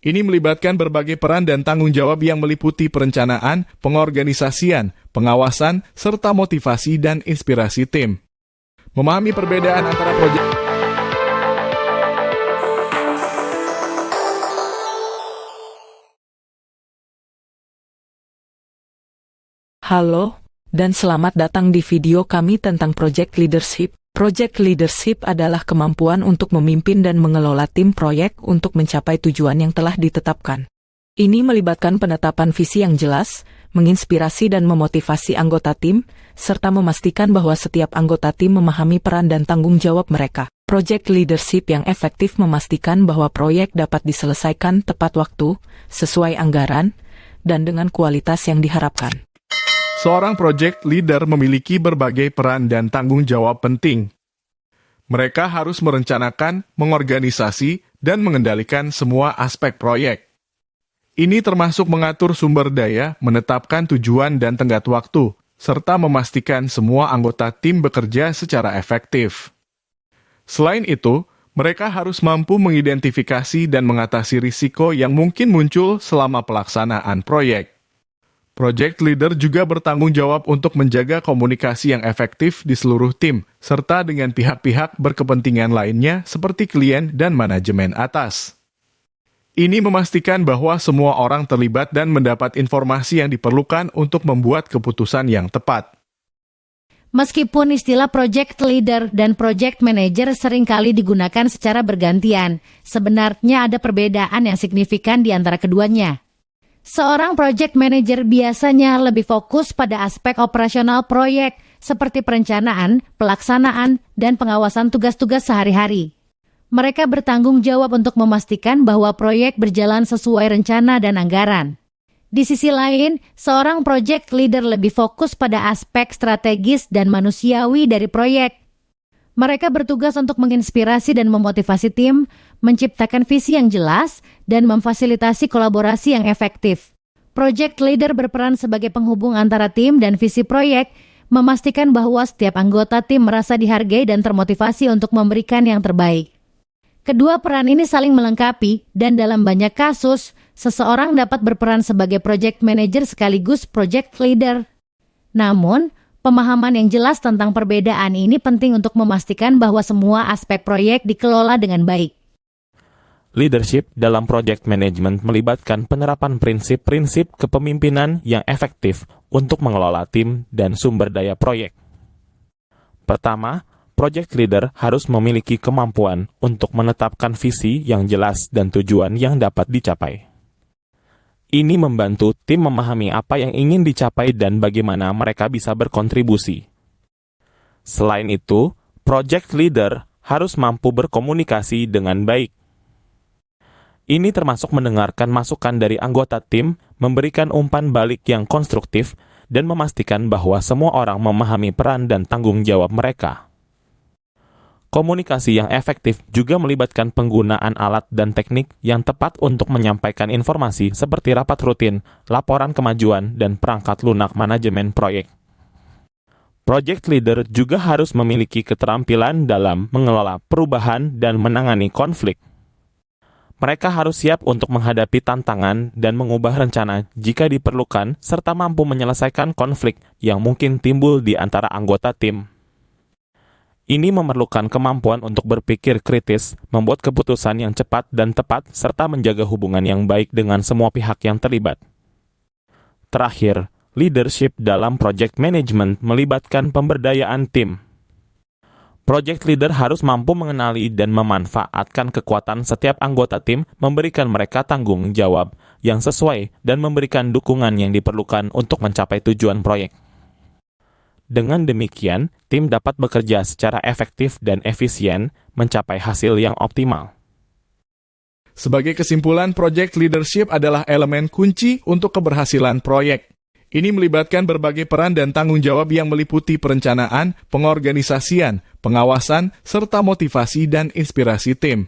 Ini melibatkan berbagai peran dan tanggung jawab yang meliputi perencanaan, pengorganisasian, pengawasan, serta motivasi dan inspirasi tim. Memahami perbedaan antara proyek Halo, dan selamat datang di video kami tentang Project Leadership. Project Leadership adalah kemampuan untuk memimpin dan mengelola tim proyek untuk mencapai tujuan yang telah ditetapkan. Ini melibatkan penetapan visi yang jelas, menginspirasi dan memotivasi anggota tim, serta memastikan bahwa setiap anggota tim memahami peran dan tanggung jawab mereka. Project Leadership yang efektif memastikan bahwa proyek dapat diselesaikan tepat waktu, sesuai anggaran, dan dengan kualitas yang diharapkan. Seorang project leader memiliki berbagai peran dan tanggung jawab penting. Mereka harus merencanakan, mengorganisasi, dan mengendalikan semua aspek proyek. Ini termasuk mengatur sumber daya, menetapkan tujuan dan tenggat waktu, serta memastikan semua anggota tim bekerja secara efektif. Selain itu, mereka harus mampu mengidentifikasi dan mengatasi risiko yang mungkin muncul selama pelaksanaan proyek. Project leader juga bertanggung jawab untuk menjaga komunikasi yang efektif di seluruh tim, serta dengan pihak-pihak berkepentingan lainnya seperti klien dan manajemen atas. Ini memastikan bahwa semua orang terlibat dan mendapat informasi yang diperlukan untuk membuat keputusan yang tepat. Meskipun istilah project leader dan project manager seringkali digunakan secara bergantian, sebenarnya ada perbedaan yang signifikan di antara keduanya. Seorang project manager biasanya lebih fokus pada aspek operasional proyek seperti perencanaan, pelaksanaan, dan pengawasan tugas-tugas sehari-hari. Mereka bertanggung jawab untuk memastikan bahwa proyek berjalan sesuai rencana dan anggaran. Di sisi lain, seorang project leader lebih fokus pada aspek strategis dan manusiawi dari proyek. Mereka bertugas untuk menginspirasi dan memotivasi tim, menciptakan visi yang jelas, dan memfasilitasi kolaborasi yang efektif. Project leader berperan sebagai penghubung antara tim dan visi proyek, memastikan bahwa setiap anggota tim merasa dihargai dan termotivasi untuk memberikan yang terbaik. Kedua peran ini saling melengkapi, dan dalam banyak kasus, seseorang dapat berperan sebagai project manager sekaligus project leader. Namun, pemahaman yang jelas tentang perbedaan ini penting untuk memastikan bahwa semua aspek proyek dikelola dengan baik. Leadership dalam project management melibatkan penerapan prinsip-prinsip kepemimpinan yang efektif untuk mengelola tim dan sumber daya proyek. Pertama, project leader harus memiliki kemampuan untuk menetapkan visi yang jelas dan tujuan yang dapat dicapai. Ini membantu tim memahami apa yang ingin dicapai dan bagaimana mereka bisa berkontribusi. Selain itu, project leader harus mampu berkomunikasi dengan baik. Ini termasuk mendengarkan masukan dari anggota tim, memberikan umpan balik yang konstruktif, dan memastikan bahwa semua orang memahami peran dan tanggung jawab mereka. Komunikasi yang efektif juga melibatkan penggunaan alat dan teknik yang tepat untuk menyampaikan informasi seperti rapat rutin, laporan kemajuan, dan perangkat lunak manajemen proyek. Project leader juga harus memiliki keterampilan dalam mengelola perubahan dan menangani konflik. Mereka harus siap untuk menghadapi tantangan dan mengubah rencana jika diperlukan, serta mampu menyelesaikan konflik yang mungkin timbul di antara anggota tim. Ini memerlukan kemampuan untuk berpikir kritis, membuat keputusan yang cepat dan tepat, serta menjaga hubungan yang baik dengan semua pihak yang terlibat. Terakhir, leadership dalam project management melibatkan pemberdayaan tim. Project leader harus mampu mengenali dan memanfaatkan kekuatan setiap anggota tim, memberikan mereka tanggung jawab yang sesuai, dan memberikan dukungan yang diperlukan untuk mencapai tujuan proyek. Dengan demikian, tim dapat bekerja secara efektif dan efisien, mencapai hasil yang optimal. Sebagai kesimpulan, project leadership adalah elemen kunci untuk keberhasilan proyek. Ini melibatkan berbagai peran dan tanggung jawab yang meliputi perencanaan, pengorganisasian, pengawasan, serta motivasi dan inspirasi tim.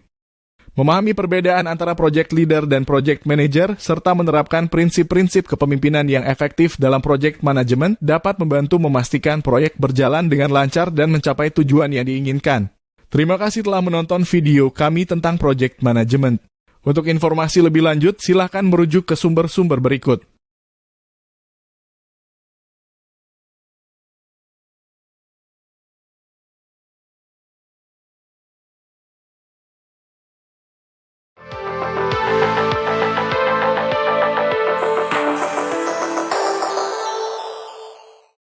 Memahami perbedaan antara project leader dan project manager, serta menerapkan prinsip-prinsip kepemimpinan yang efektif dalam project management dapat membantu memastikan proyek berjalan dengan lancar dan mencapai tujuan yang diinginkan. Terima kasih telah menonton video kami tentang project management. Untuk informasi lebih lanjut, silahkan merujuk ke sumber-sumber berikut.